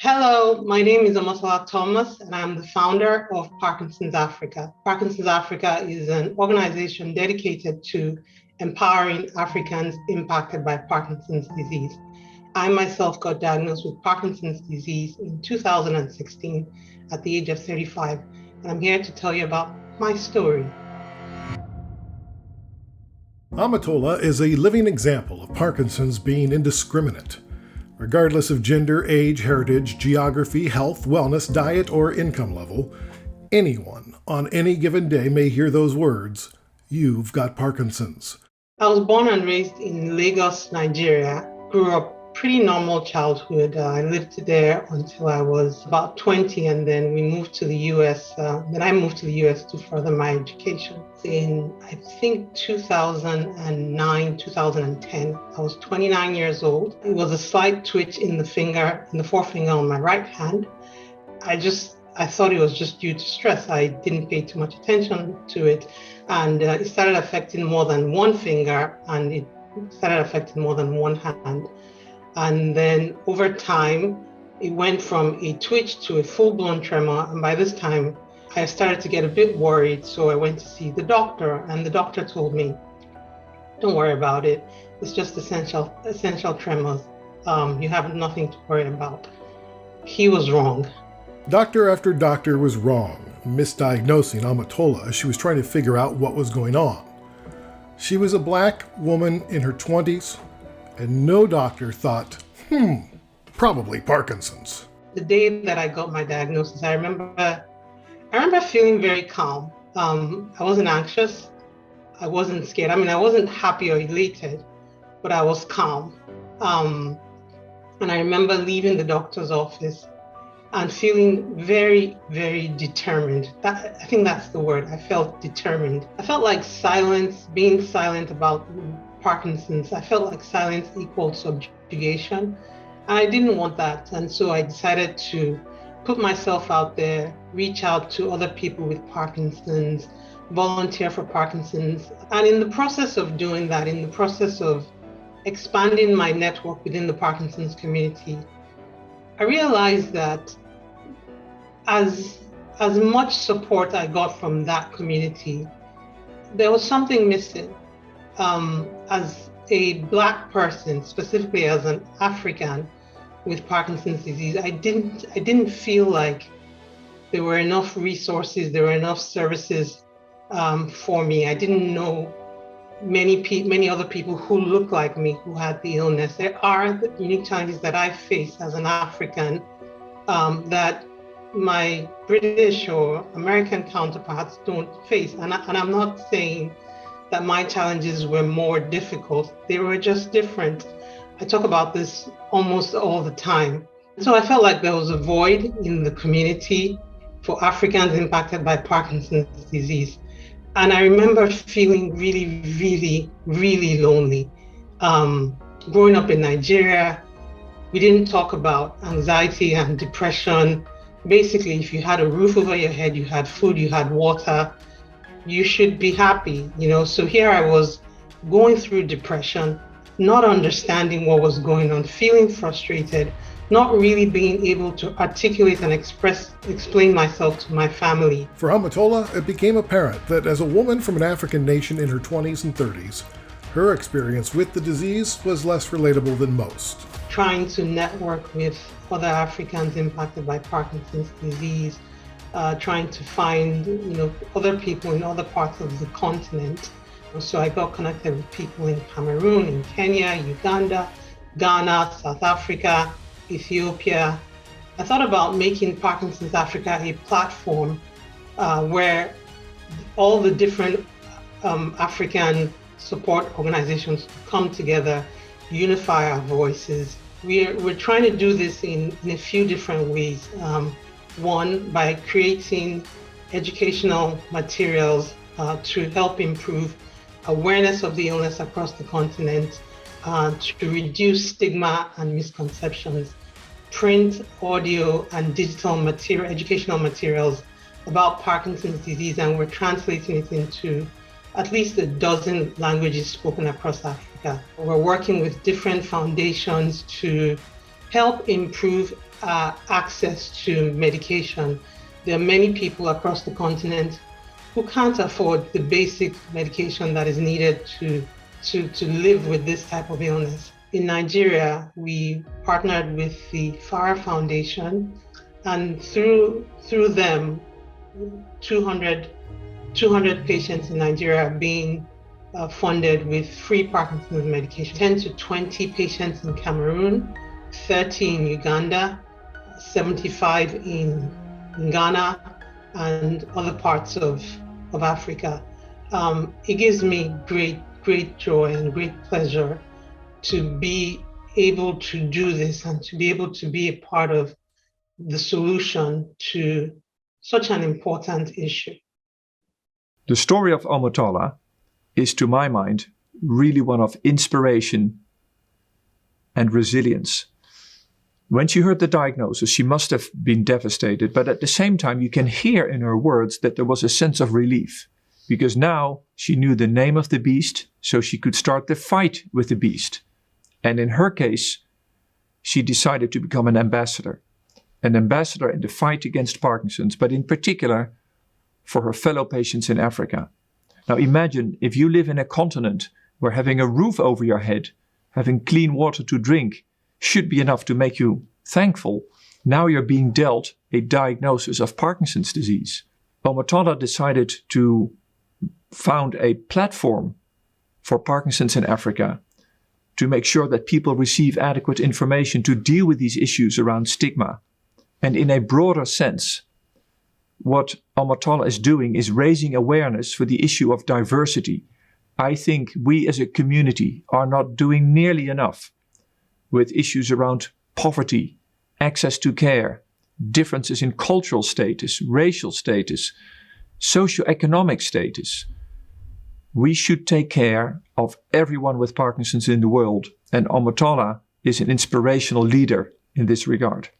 Hello, my name is Omotola Thomas, and I'm the founder of Parkinsons Africa. Parkinsons Africa is an organization dedicated to empowering Africans impacted by Parkinson's disease. I myself got diagnosed with Parkinson's disease in 2016 at the age of 35, and I'm here to tell you about my story. Omotola is a living example of Parkinson's being indiscriminate. Regardless of gender, age, heritage, geography, health, wellness, diet, or income level, anyone on any given day may hear those words, "You've got Parkinson's." I was born and raised in Lagos, Nigeria. Grew up pretty normal childhood. I lived there until I was about 20, and then we moved to the US. Then I moved to the US to further my education. In, I think, 2009, 2010, I was 29 years old. It was a slight twitch in the forefinger on my right hand. I thought it was just due to stress. I didn't pay too much attention to it. And it started affecting more than one finger, and it started affecting more than one hand. And then over time, it went from a twitch to a full-blown tremor. And by this time, I started to get a bit worried. So I went to see the doctor, and the doctor told me, "Don't worry about it. It's just essential tremors. You have nothing to worry about." He was wrong. Doctor after doctor was wrong, misdiagnosing Omotola as she was trying to figure out what was going on. She was a black woman in her 20s, and no doctor thought, probably Parkinson's. The day that I got my diagnosis, I remember feeling very calm. I wasn't anxious. I wasn't scared. I wasn't happy or elated, but I was calm. And I remember leaving the doctor's office and feeling very, very determined. I think that's the word. I felt determined. I felt like being silent about Parkinson's. I felt like silence equaled subjugation. And I didn't want that. And so I decided to put myself out there, reach out to other people with Parkinson's, volunteer for Parkinson's. And in the process of doing that, in the process of expanding my network within the Parkinson's community, I realized that as much support I got from that community, there was something missing. As a Black person, specifically as an African with Parkinson's disease, I didn't feel like there were enough resources, there were enough services for me. I didn't know many other people who look like me who had the illness. There are the unique challenges that I face as an African that my British or American counterparts don't face. And I'm not saying that my challenges were more difficult. They were just different. I talk about this almost all the time. So I felt like there was a void in the community for Africans impacted by Parkinson's disease. And I remember feeling really, really, really lonely. Growing up in Nigeria, we didn't talk about anxiety and depression. Basically, if you had a roof over your head, you had food, you had water, you should be happy, So here I was going through depression, not understanding what was going on, feeling frustrated, not really being able to articulate and explain myself to my family. For Omotola, it became apparent that as a woman from an African nation in her 20s and 30s, her experience with the disease was less relatable than most. Trying to network with other Africans impacted by Parkinson's disease, trying to find other people in other parts of the continent. So I got connected with people in Cameroon, in Kenya, Uganda, Ghana, South Africa, Ethiopia. I thought about making Parkinsons Africa a platform where all the different African support organizations come together, unify our voices. We're trying to do this in a few different ways. One, by creating educational materials to help improve awareness of the illness across the continent, to reduce stigma and misconceptions, print, audio, and digital educational materials about Parkinson's disease, and we're translating it into at least a dozen languages spoken across Africa. We're working with different foundations to help improve access to medication. There are many people across the continent who can't afford the basic medication that is needed to live with this type of illness. In Nigeria, we partnered with the FARA Foundation, and through them, 200 patients in Nigeria are being funded with free Parkinson's medication. 10 to 20 patients in Cameroon, 30 in Uganda, 75 in Ghana, and other parts of Africa. It gives me great joy and great pleasure to be able to do this and to be able to be a part of the solution to such an important issue. The story of Omotola is, to my mind, really one of inspiration and resilience. When she heard the diagnosis, she must have been devastated, but at the same time, you can hear in her words that there was a sense of relief, because now she knew the name of the beast, so she could start the fight with the beast. And in her case, she decided to become an ambassador in the fight against Parkinson's, but in particular for her fellow patients in Africa. Now imagine if you live in a continent where having a roof over your head, having clean water to drink, should be enough to make you thankful. Now you're being dealt a diagnosis of Parkinson's disease. Omotola decided to found a platform for Parkinson's in Africa to make sure that people receive adequate information to deal with these issues around stigma. And in a broader sense, what Omotola is doing is raising awareness for the issue of diversity. I think we as a community are not doing nearly enough with issues around poverty, access to care, differences in cultural status, racial status, socioeconomic status. We should take care of everyone with Parkinson's in the world, and Omotola is an inspirational leader in this regard.